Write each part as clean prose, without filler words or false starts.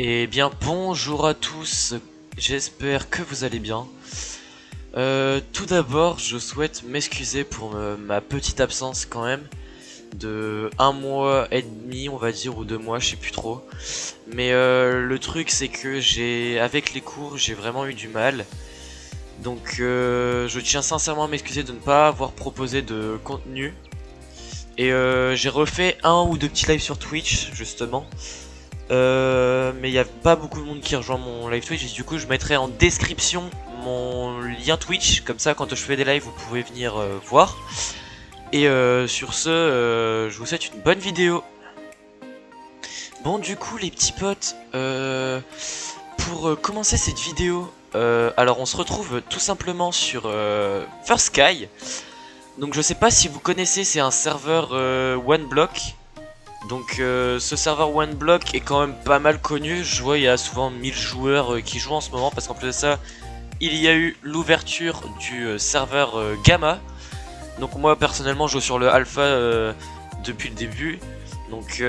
Eh bien bonjour à tous, j'espère que vous allez bien. Tout d'abord je souhaite m'excuser pour ma petite absence quand même de un mois et demi on va dire ou 2 mois, je sais plus trop. Mais le truc c'est que avec les cours j'ai vraiment eu du mal. Donc je tiens sincèrement à m'excuser de ne pas avoir proposé de contenu. Et j'ai refait un ou deux petits lives sur Twitch justement. Mais il n'y a pas beaucoup de monde qui rejoint mon live Twitch, et du coup je mettrai en description mon lien Twitch, comme ça quand je fais des lives vous pouvez venir voir. Et sur ce, je vous souhaite une bonne vidéo. Bon du coup les petits potes, pour commencer cette vidéo, alors on se retrouve tout simplement sur First Sky. Donc je sais pas si vous connaissez, c'est un serveur One Block. Donc ce serveur OneBlock est quand même pas mal connu. Je vois il y a souvent 1000 joueurs qui jouent en ce moment, parce qu'en plus de ça il y a eu l'ouverture du serveur Gamma. Donc moi personnellement je joue sur le alpha depuis le début. Donc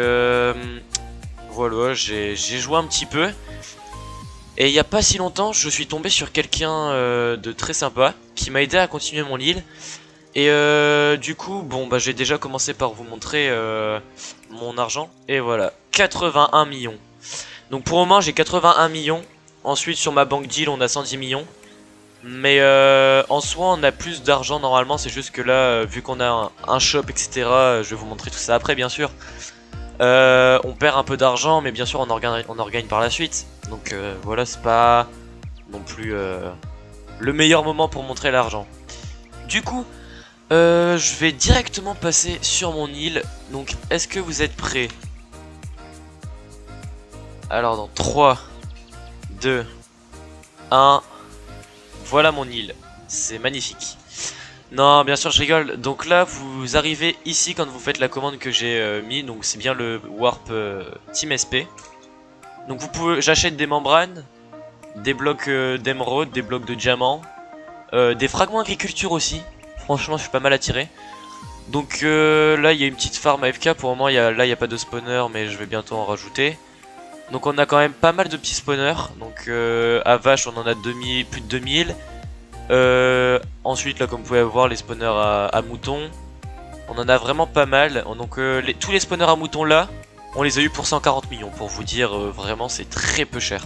voilà, j'ai joué un petit peu. Et il n'y a pas si longtemps je suis tombé sur quelqu'un de très sympa qui m'a aidé à continuer mon île. Et du coup, bon bah j'ai déjà commencé par vous montrer mon argent. Et voilà, 81 millions. Donc pour le moment j'ai 81 millions. Ensuite sur ma banque deal on a 110 millions. Mais en soi on a plus d'argent normalement. C'est juste que là, vu qu'on a un shop etc, je vais vous montrer tout ça après bien sûr. On perd un peu d'argent, mais bien sûr on en regagne par la suite. Donc voilà, c'est pas non plus le meilleur moment pour montrer l'argent. Du coup je vais directement passer sur mon île. Donc est-ce que vous êtes prêts? Alors dans 3, 2, 1. Voilà mon île. C'est magnifique. Non bien sûr je rigole. Donc là vous arrivez ici quand vous faites la commande que j'ai mis. Donc c'est bien le Warp Team SP. Donc j'achète des membranes, des blocs d'émeraude, des blocs de diamant, des fragments agriculture aussi. Franchement je suis pas mal attiré. Donc là il y a une petite farm AFK. Pour le moment là il n'y a pas de spawner, mais je vais bientôt en rajouter. Donc on a quand même pas mal de petits spawners. Donc à vache on en a plus de 2000. Ensuite là comme vous pouvez voir les spawners à moutons, on en a vraiment pas mal. Donc tous les spawners à moutons là, on les a eu pour 140 millions. Pour vous dire vraiment c'est très peu cher.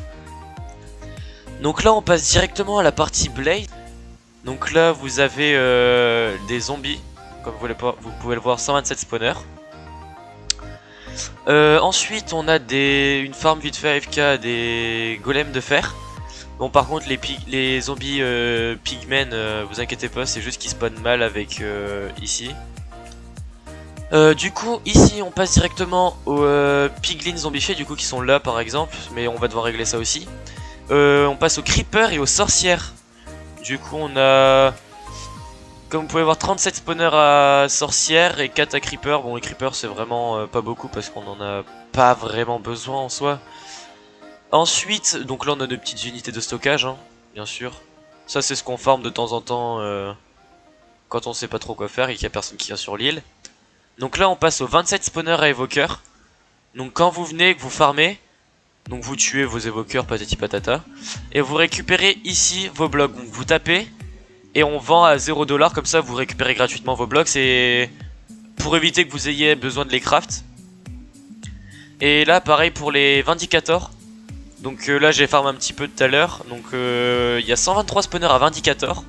Donc là on passe directement à la partie Blaze. Donc là vous avez des zombies, comme vous pouvez le voir, 127 spawners. Ensuite on a une farm vite fait AFK, des golems de fer. Bon par contre les zombies pigmen, vous inquiétez pas, c'est juste qu'ils spawnent mal avec ici. Du coup ici on passe directement aux piglins zombifiés du coup qui sont là par exemple, mais on va devoir régler ça aussi. On passe aux creepers et aux sorcières. Du coup on a, comme vous pouvez voir, 37 spawners à sorcières et 4 à creepers. Bon les creepers c'est vraiment pas beaucoup parce qu'on en a pas vraiment besoin en soi. Ensuite, donc là on a de petites unités de stockage hein, bien sûr. Ça c'est ce qu'on farm de temps en temps quand on sait pas trop quoi faire et qu'il y a personne qui vient sur l'île. Donc là on passe aux 27 spawners à évoqueurs. Donc quand vous venez, que vous farmez, donc vous tuez vos évoqueurs patati patata, et vous récupérez ici vos blocs. Donc vous tapez et on vend à 0$, comme ça vous récupérez gratuitement vos blocs. C'est pour éviter que vous ayez besoin de les craft. Et là pareil pour les vindicators. Donc là j'ai farm un petit peu tout à l'heure. Donc il y a 123 spawners à vindicators.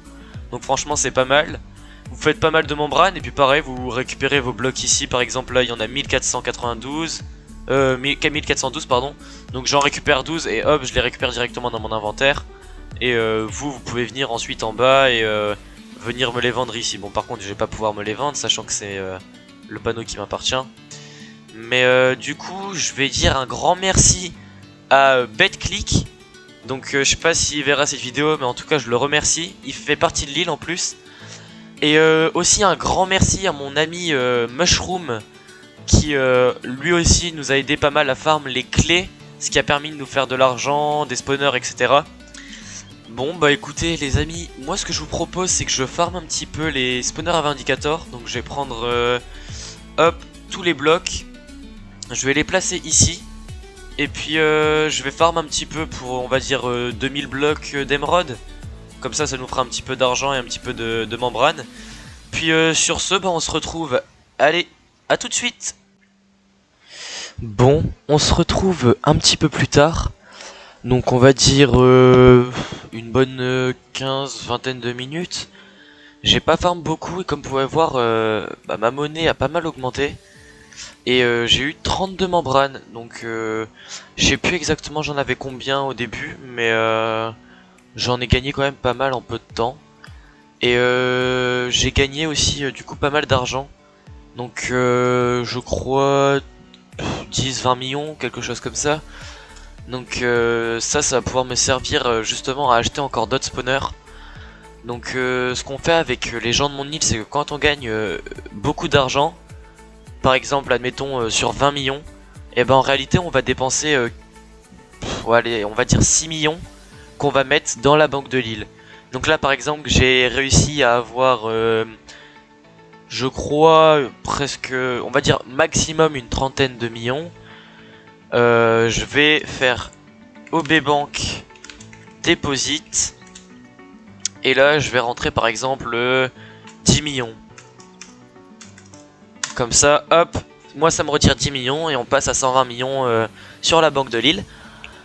Donc franchement c'est pas mal. Vous faites pas mal de membranes et puis pareil vous récupérez vos blocs ici. Par exemple là il y en a 1492. 1412 pardon. Donc j'en récupère 12 et hop je les récupère directement dans mon inventaire. Et vous pouvez venir ensuite en bas et venir me les vendre ici. Bon par contre je vais pas pouvoir me les vendre sachant que c'est le panneau qui m'appartient. Mais du coup je vais dire un grand merci à BetClick. Donc je sais pas s'il verra cette vidéo, mais en tout cas je le remercie. Il fait partie de l'île en plus. Et aussi un grand merci à mon ami Mushroom, qui lui aussi nous a aidé pas mal à farm les clés, ce qui a permis de nous faire de l'argent, des spawners etc. Bon bah écoutez les amis, moi ce que je vous propose c'est que je farm un petit peu les spawners à vindicators. Donc je vais prendre hop tous les blocs, je vais les placer ici. Et puis je vais farm un petit peu pour, on va dire, 2000 blocs d'émeraude. Comme ça nous fera un petit peu d'argent et un petit peu de membrane. Puis sur ce, bah, on se retrouve. Allez, à tout de suite. Bon, on se retrouve un petit peu plus tard. Donc on va dire une bonne 15-20 de minutes. J'ai pas farm beaucoup et comme vous pouvez voir, bah, ma monnaie a pas mal augmenté. Et j'ai eu 32 membranes. Donc je sais plus exactement j'en avais combien au début. Mais j'en ai gagné quand même pas mal en peu de temps. Et j'ai gagné aussi du coup pas mal d'argent. Donc je crois 10-20 millions, quelque chose comme ça. Donc ça va pouvoir me servir justement à acheter encore d'autres spawners. Donc ce qu'on fait avec les gens de mon île, c'est que quand on gagne beaucoup d'argent, par exemple admettons sur 20 millions, et ben en réalité on va dépenser allez, on va dire 6 millions qu'on va mettre dans la banque de l'île. Donc là par exemple j'ai réussi à avoir je crois presque, on va dire maximum une trentaine de millions. Je vais faire OB Bank Deposit. Et là je vais rentrer par exemple 10 millions. Comme ça, hop, moi ça me retire 10 millions et on passe à 120 millions sur la banque de l'île.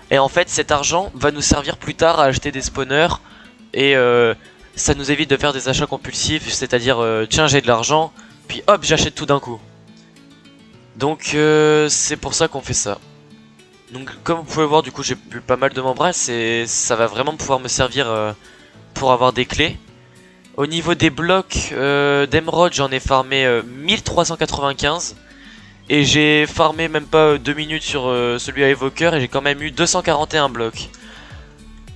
Et en fait cet argent va nous servir plus tard à acheter des spawners. Et ça nous évite de faire des achats compulsifs, c'est-à-dire tiens j'ai de l'argent, puis hop j'achète tout d'un coup. Donc c'est pour ça qu'on fait ça. Donc comme vous pouvez voir du coup j'ai eu pas mal de membranes, ça va vraiment pouvoir me servir pour avoir des clés. Au niveau des blocs d'émeraude j'en ai farmé 1395. Et j'ai farmé même pas 2 minutes sur celui à évoqueur et j'ai quand même eu 241 blocs.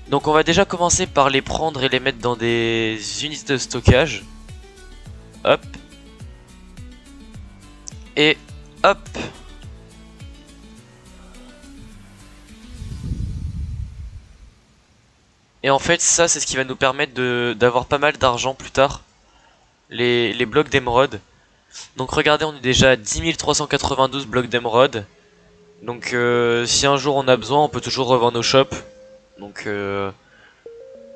Donc on va déjà commencer par les prendre et les mettre dans des unités de stockage. Hop. Et hop. Et en fait ça c'est ce qui va nous permettre d'avoir pas mal d'argent plus tard. Les blocs d'émeraude. Donc regardez on est déjà à 10 392 blocs d'émeraude. Donc si un jour on a besoin on peut toujours revendre au shop. Donc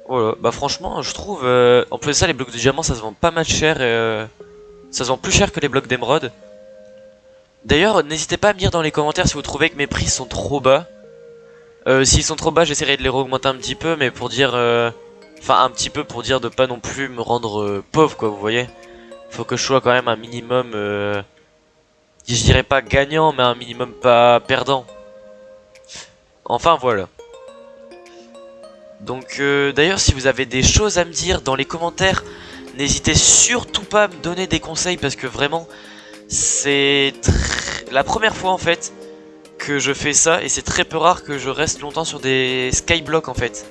voilà, bah franchement je trouve en plus de ça les blocs de diamant ça se vend pas mal cher et ça se vend plus cher que les blocs d'émeraude. D'ailleurs n'hésitez pas à me dire dans les commentaires si vous trouvez que mes prix sont trop bas. S'ils sont trop bas j'essaierai de les augmenter un petit peu mais pour dire enfin un petit peu pour dire de pas non plus me rendre pauvre quoi vous voyez. Faut que je sois quand même un minimum je dirais pas gagnant mais un minimum pas perdant. Enfin voilà. Donc d'ailleurs si vous avez des choses à me dire dans les commentaires, n'hésitez surtout pas à me donner des conseils parce que vraiment c'est la première fois en fait que je fais ça et c'est très peu rare que je reste longtemps sur des skyblocks en fait.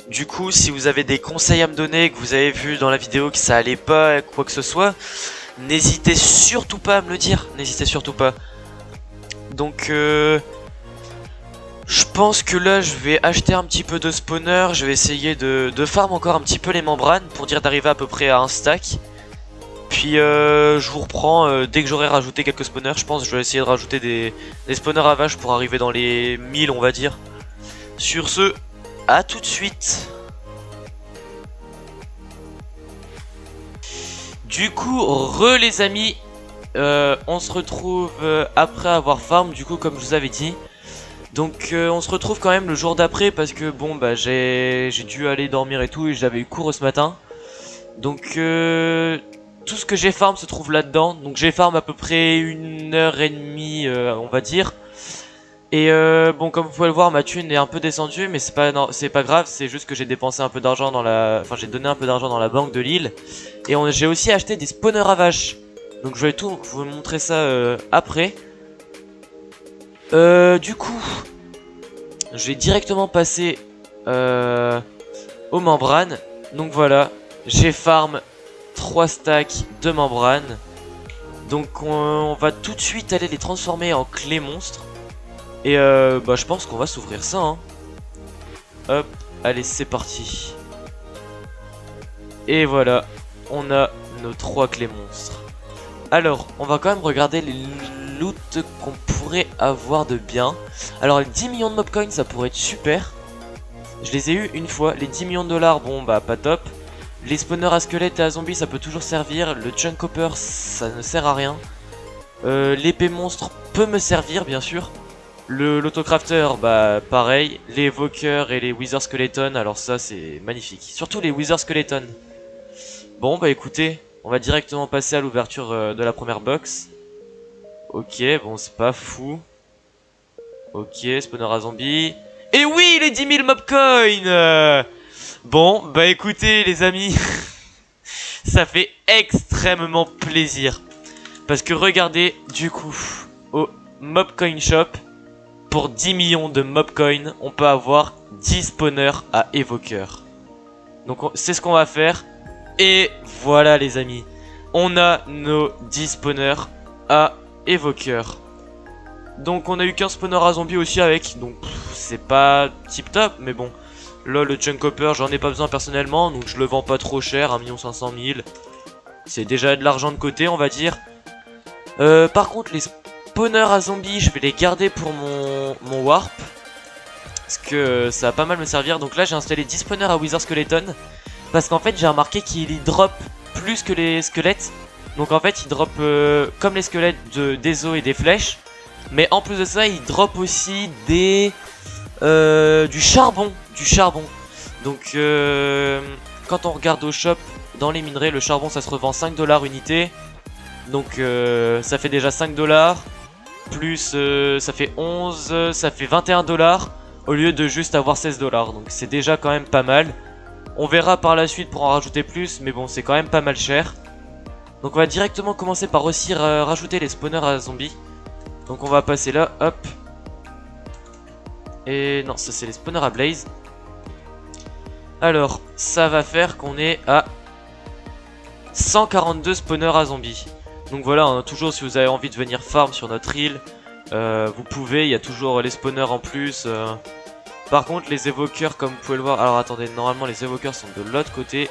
Du coup si vous avez des conseils à me donner, que vous avez vu dans la vidéo que ça allait pas, quoi que ce soit, n'hésitez surtout pas à me le dire, n'hésitez surtout pas. Donc je pense que là je vais acheter un petit peu de spawner, je vais essayer de farm encore un petit peu les membranes pour dire d'arriver à peu près à un stack. Puis je vous reprends dès que j'aurai rajouté quelques spawners, je pense que je vais essayer de rajouter des spawners à vaches pour arriver dans les 1000 on va dire. Sur ce, à tout de suite. Du coup, les amis, on se retrouve après avoir farm du coup comme je vous avais dit. Donc on se retrouve quand même le jour d'après parce que bon bah j'ai dû aller dormir et tout et j'avais eu cours ce matin. Donc tout ce que j'ai farm se trouve là-dedans. Donc j'ai farm à peu près 1h30 on va dire. Et bon comme vous pouvez le voir ma thune est un peu descendue mais c'est pas grave, c'est juste que j'ai dépensé un peu d'argent dans la... Enfin j'ai donné un peu d'argent dans la banque de l'île. Et j'ai aussi acheté des spawners à vaches. Donc je vais tout vous montrer ça après. Du coup, je vais directement passer aux membranes. Donc voilà, j'ai farm 3 stacks de membranes. Donc on va tout de suite aller les transformer en clés monstres. Et bah je pense qu'on va s'ouvrir ça hein. Hop, allez c'est parti. Et voilà, on a nos 3 clés monstres. Alors, on va quand même regarder les loots qu'on pourrait avoir de bien. Alors, les 10 millions de mobcoins, ça pourrait être super. Je les ai eu une fois. Les 10 millions de dollars, bon, bah, pas top. Les spawners à squelettes et à zombies, ça peut toujours servir. Le chunk hopper, ça ne sert à rien. L'épée monstre peut me servir, bien sûr. L'autocrafter, bah, pareil. Les evokers et les wither skeletons, alors ça, c'est magnifique. Surtout les wither skeletons. Bon, bah, écoutez, on va directement passer à l'ouverture de la première box. Ok, bon, c'est pas fou. Ok, spawner à zombies. Et oui, les 10 000 mobcoins. Bon, bah écoutez les amis, ça fait extrêmement plaisir. Parce que regardez, du coup, au Mobcoin Shop, pour 10 millions de mobcoins, on peut avoir 10 spawners à évoqueur. Donc c'est ce qu'on va faire. Et voilà les amis, on a nos 10 spawners à évoqueur. Donc on a eu 15 spawners à zombies aussi avec, donc c'est pas tip top, mais bon. Là le chunk hopper j'en ai pas besoin personnellement, donc je le vends pas trop cher, 1 500 000. C'est déjà de l'argent de côté on va dire. Par contre les spawners à zombies je vais les garder pour mon warp. Parce que ça va pas mal me servir, donc là j'ai installé 10 spawners à wither skeleton. Parce qu'en fait j'ai remarqué qu'il drop plus que les squelettes. Donc en fait il drop comme les squelettes des os et des flèches. Mais en plus de ça il drop aussi des... du charbon. Donc quand on regarde au shop, dans les minerais, le charbon ça se revend 5 $ unité. Donc ça fait déjà 5 $. Plus ça fait 11, ça fait 21 $ au lieu de juste avoir 16 $. Donc c'est déjà quand même pas mal. On verra par la suite pour en rajouter plus, mais bon c'est quand même pas mal cher. Donc on va directement commencer par aussi rajouter les spawners à zombies. Donc on va passer là, hop. Et non, ça c'est les spawners à blaze. Alors, ça va faire qu'on est à 142 spawners à zombies. Donc voilà, hein, toujours si vous avez envie de venir farm sur notre île, vous pouvez, il y a toujours les spawners en plus. Par contre, les évoqueurs, comme vous pouvez le voir, alors attendez, normalement les évoqueurs sont de l'autre côté.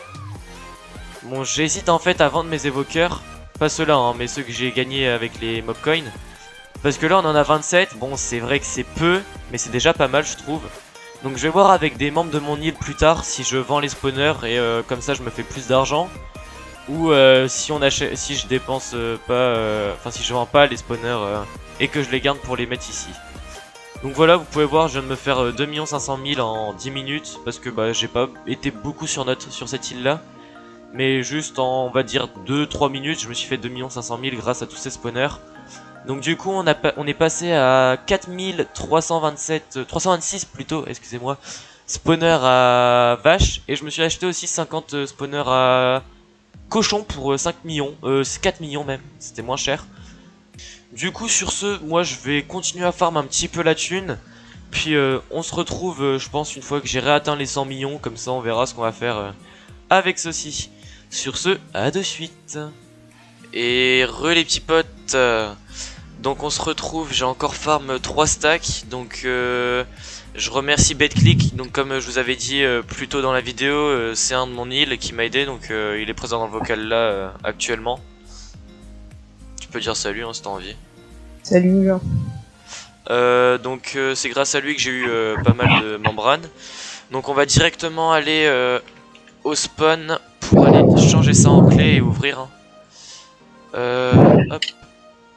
Bon, j'hésite en fait à vendre mes évoqueurs, pas ceux-là, hein, mais ceux que j'ai gagnés avec les mobcoins. Parce que là on en a 27, bon c'est vrai que c'est peu, mais c'est déjà pas mal je trouve. Donc je vais voir avec des membres de mon île plus tard si je vends les spawners et comme ça je me fais plus d'argent. Ou si on achète, si je dépense pas, enfin si je vends pas les spawners et que je les garde pour les mettre ici. Donc voilà, vous pouvez voir, je viens de me faire 2 500 000 en 10 minutes parce que bah, j'ai pas été beaucoup sur cette île là. Mais juste en on va dire 2-3 minutes, je me suis fait 2 500 000 grâce à tous ces spawners. Donc du coup on est passé à 326 plutôt, excusez-moi, spawners à vache. Et je me suis acheté aussi 50 spawners à cochon pour 5 millions, 4 millions même, c'était moins cher. Du coup sur ce, moi je vais continuer à farm un petit peu la thune. Puis on se retrouve je pense une fois que j'ai réatteint les 100 millions, comme ça on verra ce qu'on va faire avec ceci. Sur ce, à de suite. Et les petits potes. Donc on se retrouve, j'ai encore farm 3 stacks, donc je remercie BetClick, donc comme je vous avais dit plus tôt dans la vidéo, c'est un de mon île qui m'a aidé, donc il est présent dans le vocal là actuellement. Tu peux dire salut hein, si t'as envie. Salut Jean. Donc c'est grâce à lui que j'ai eu pas mal de membranes. Donc on va directement aller au spawn pour aller changer ça en clé et ouvrir. Hein. Hop.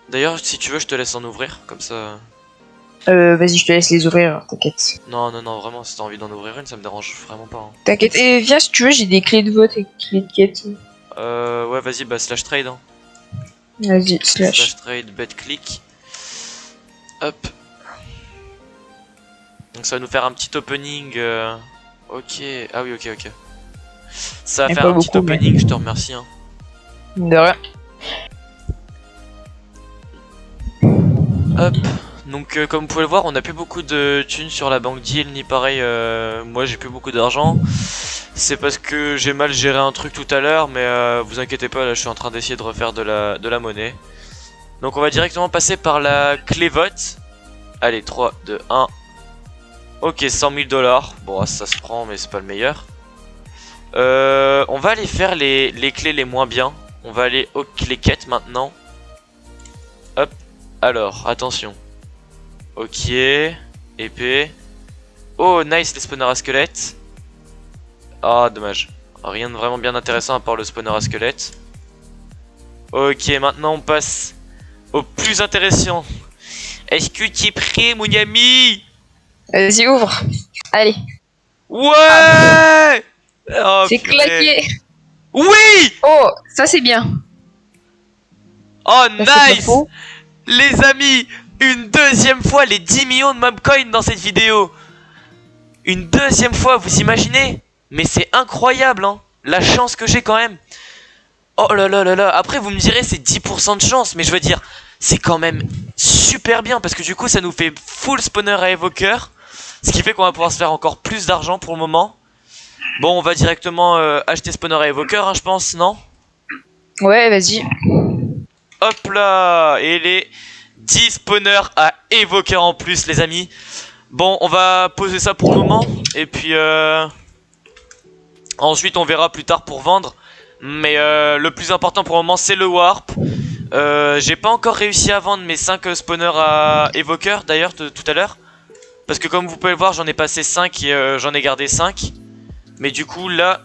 D'ailleurs, si tu veux, je te laisse en ouvrir, comme ça. Vas-y, je te laisse les ouvrir, t'inquiète. Non, vraiment, si t'as envie d'en ouvrir une, ça me dérange vraiment pas. Hein. T'inquiète, et viens si tu veux, j'ai des clés de vote et clés de quête. Ouais, vas-y, bah slash trade. Hein. Vas-y, slash trade, BetClick. Hop. Donc ça va nous faire un petit opening. Ok, ah oui, ok. Ça va faire un petit opening, mais... je te remercie. Hein. De rien. Hop, donc comme vous pouvez le voir, on n'a plus beaucoup de thunes sur la banque deal, ni pareil, moi j'ai plus beaucoup d'argent. C'est parce que j'ai mal géré un truc tout à l'heure, mais vous inquiétez pas, là je suis en train d'essayer de refaire de la monnaie. Donc on va directement passer par la clé vote. Allez, 3, 2, 1. Ok, 100 000 $. Bon, ça se prend, mais c'est pas le meilleur. On va aller faire les clés les moins bien. On va aller aux clés quêtes maintenant. Alors, attention. Ok. Épée. Oh, nice les spawners à squelette. Ah, dommage. Rien de vraiment bien intéressant à part le spawner à squelette. Ok, maintenant on passe au plus intéressant. Est-ce que tu es prêt, mon ami? Vas-y, ouvre. Allez, Ouais. Oh, c'est purée. claqué. Oui. Oh, ça c'est bien. Oh, Ça, c'est pas nice. faux. Les amis, une deuxième fois les 10 millions de mobcoins dans cette vidéo. Une deuxième fois, vous imaginez? Mais c'est incroyable, hein. La chance que j'ai quand même. Oh là là là là. Après, vous me direz, c'est 10% de chance. Mais je veux dire, c'est quand même super bien. Parce que du coup, ça nous fait full spawner à évoqueur. Ce qui fait qu'on va pouvoir se faire encore plus d'argent pour le moment. Bon, on va directement acheter spawner à évoqueur, hein, je pense, non? Ouais, vas-y. Hop là. Et les 10 spawners à évoqueur en plus, les amis. Bon, on va poser ça pour le moment. Et puis, ensuite, on verra plus tard pour vendre. Mais le plus important pour le moment, c'est le warp. J'ai pas encore réussi à vendre mes 5 spawners à évoqueur, d'ailleurs, tout à l'heure. Parce que comme vous pouvez le voir, j'en ai passé 5 et j'en ai gardé 5. Mais du coup, là,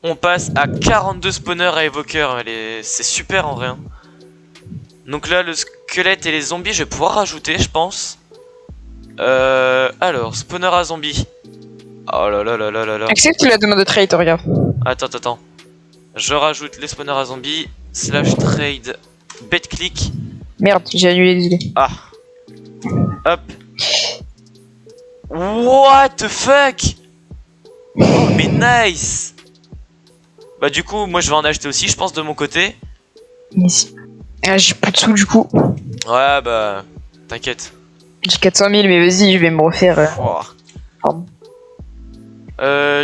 on passe à 42 spawners à évoqueur. C'est super en vrai. Hein. Donc là, le squelette et les zombies, je vais pouvoir rajouter, je pense. Alors, spawner à zombies. Oh là là là là là là. Accepte la demande de trade, regarde. Attends. Je rajoute les spawners à zombies. Slash trade. Bet click. Merde, j'ai annulé, désolé. Ah. Hop. What the fuck? Oh, mais nice. Bah du coup, moi je vais en acheter aussi, je pense, de mon côté. Ici. Ah, j'ai plus de sous du coup. Ouais, bah... T'inquiète. J'ai 400 000, mais vas-y, je vais me refaire. Oh. Pardon.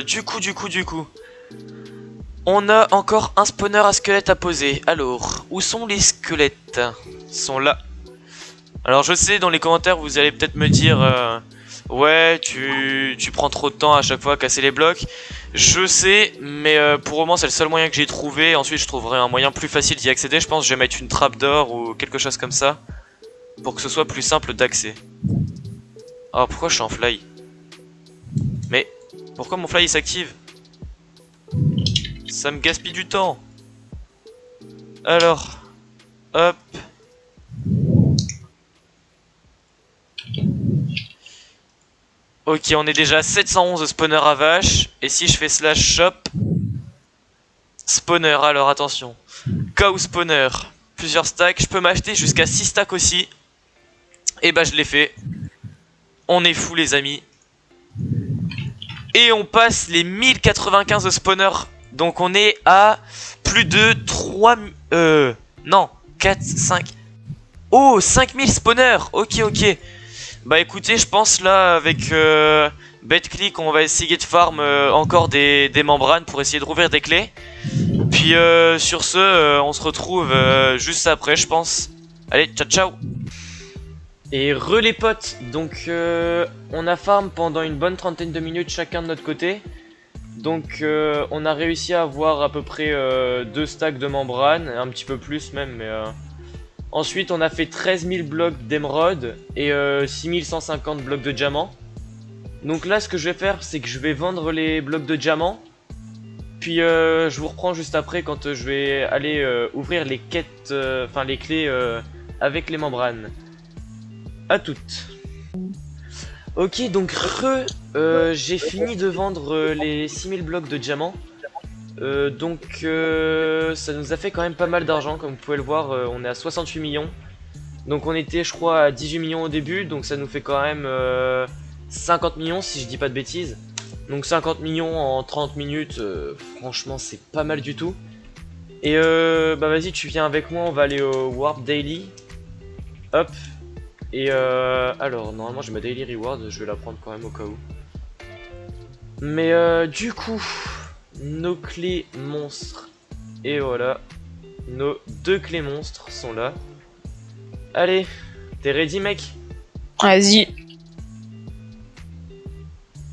Du coup. On a encore un spawner à squelette à poser. Alors, où sont les squelettes? Ils sont là. Alors je sais, dans les commentaires, vous allez peut-être me dire... ouais, tu prends trop de temps à chaque fois à casser les blocs. Je sais, mais pour le moment, c'est le seul moyen que j'ai trouvé. Ensuite, je trouverai un moyen plus facile d'y accéder. Je pense que je vais mettre une trappe d'or ou quelque chose comme ça. Pour que ce soit plus simple d'accès. Oh, pourquoi je suis en fly? Mais, pourquoi mon fly il s'active? Ça me gaspille du temps. Alors, hop. Ok, on est déjà à 711 spawner à vache. Et si je fais slash shop, spawner, alors attention. Cow spawner, plusieurs stacks. Je peux m'acheter jusqu'à 6 stacks aussi. Et bah je l'ai fait. On est fou les amis. Et on passe les 1095 de spawner. Donc on est à plus de 3... non, 4, 5... Oh, 5000 spawners. Ok. Bah écoutez, je pense là avec BetClick, on va essayer de farm encore des membranes pour essayer de rouvrir des clés. Puis sur ce, on se retrouve juste après, je pense. Allez, ciao. Et les potes, donc on a farm pendant une bonne trentaine de minutes chacun de notre côté. Donc on a réussi à avoir à peu près 2 stacks de membranes, un petit peu plus même, mais... Ensuite, on a fait 13 000 blocs d'émeraude et 6150 blocs de diamant. Donc là, ce que je vais faire, c'est que je vais vendre les blocs de diamant. Puis je vous reprends juste après quand je vais aller ouvrir les quêtes, enfin les clés avec les membranes. À toutes. Ok, donc j'ai fini de vendre les 6000 blocs de diamant. Donc ça nous a fait quand même pas mal d'argent, comme vous pouvez le voir, on est à 68 millions. Donc on était je crois à 18 millions au début, donc ça nous fait quand même 50 millions si je dis pas de bêtises. Donc 50 millions en 30 minutes, franchement c'est pas mal du tout. Et bah vas-y, tu viens avec moi, on va aller au Warp Daily. Hop. Et alors normalement j'ai ma Daily Reward, je vais la prendre quand même au cas où. Mais du coup... Nos clés monstres. Et voilà. Nos 2 clés monstres sont là. Allez, t'es ready mec? Vas-y.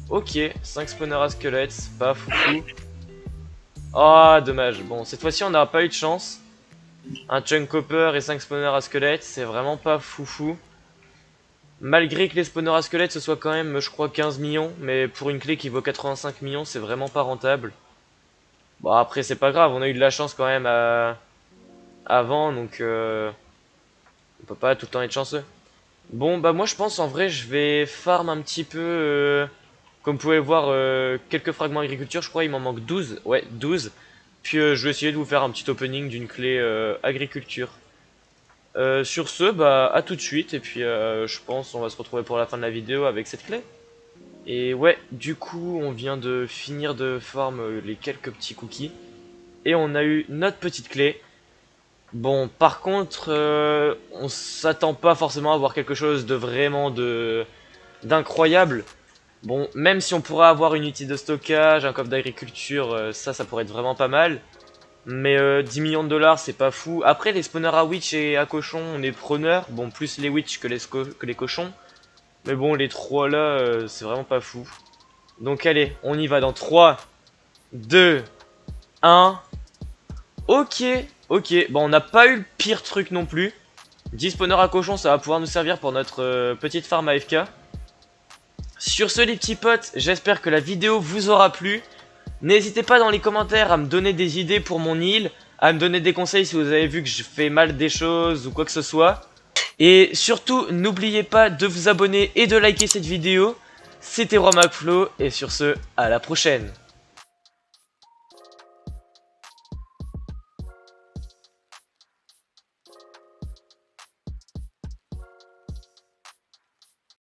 Ok, 5 spawners à squelettes, pas foufou. Ah, dommage. Bon, cette fois-ci on n'a pas eu de chance. un chunk copper et 5 spawners à squelettes, c'est vraiment pas foufou. Malgré que les spawners à squelettes ce soit quand même, je crois, 15 millions, mais pour une clé qui vaut 85 millions, c'est vraiment pas rentable. Bon, après, c'est pas grave, on a eu de la chance quand même avant, donc on peut pas tout le temps être chanceux. Bon, bah moi je pense en vrai, je vais farm un petit peu, comme vous pouvez le voir, quelques fragments agriculture, je crois, il m'en manque 12, ouais, 12. Puis je vais essayer de vous faire un petit opening d'une clé agriculture. Sur ce, bah à tout de suite, et puis je pense on va se retrouver pour la fin de la vidéo avec cette clé. Et ouais, du coup, on vient de finir de farm les quelques petits cookies. Et on a eu notre petite clé. Bon, par contre, on s'attend pas forcément à avoir quelque chose de vraiment d'incroyable. Bon, même si on pourrait avoir une unité de stockage, un coffre d'agriculture, ça pourrait être vraiment pas mal. Mais 10 millions de dollars, c'est pas fou. Après, les spawners à witch et à cochon, on est preneurs. Bon, plus les witch que les cochons. Mais bon, les trois là, c'est vraiment pas fou. Donc allez, on y va dans 3, 2, 1. Ok, ok. Bon, on n'a pas eu le pire truc non plus. 10 spawners à cochon, ça va pouvoir nous servir pour notre petite farm AFK. Sur ce, les petits potes, j'espère que la vidéo vous aura plu. N'hésitez pas dans les commentaires à me donner des idées pour mon île, à me donner des conseils si vous avez vu que je fais mal des choses ou quoi que ce soit. Et surtout, n'oubliez pas de vous abonner et de liker cette vidéo. C'était Roi McFlo, et sur ce, à la prochaine.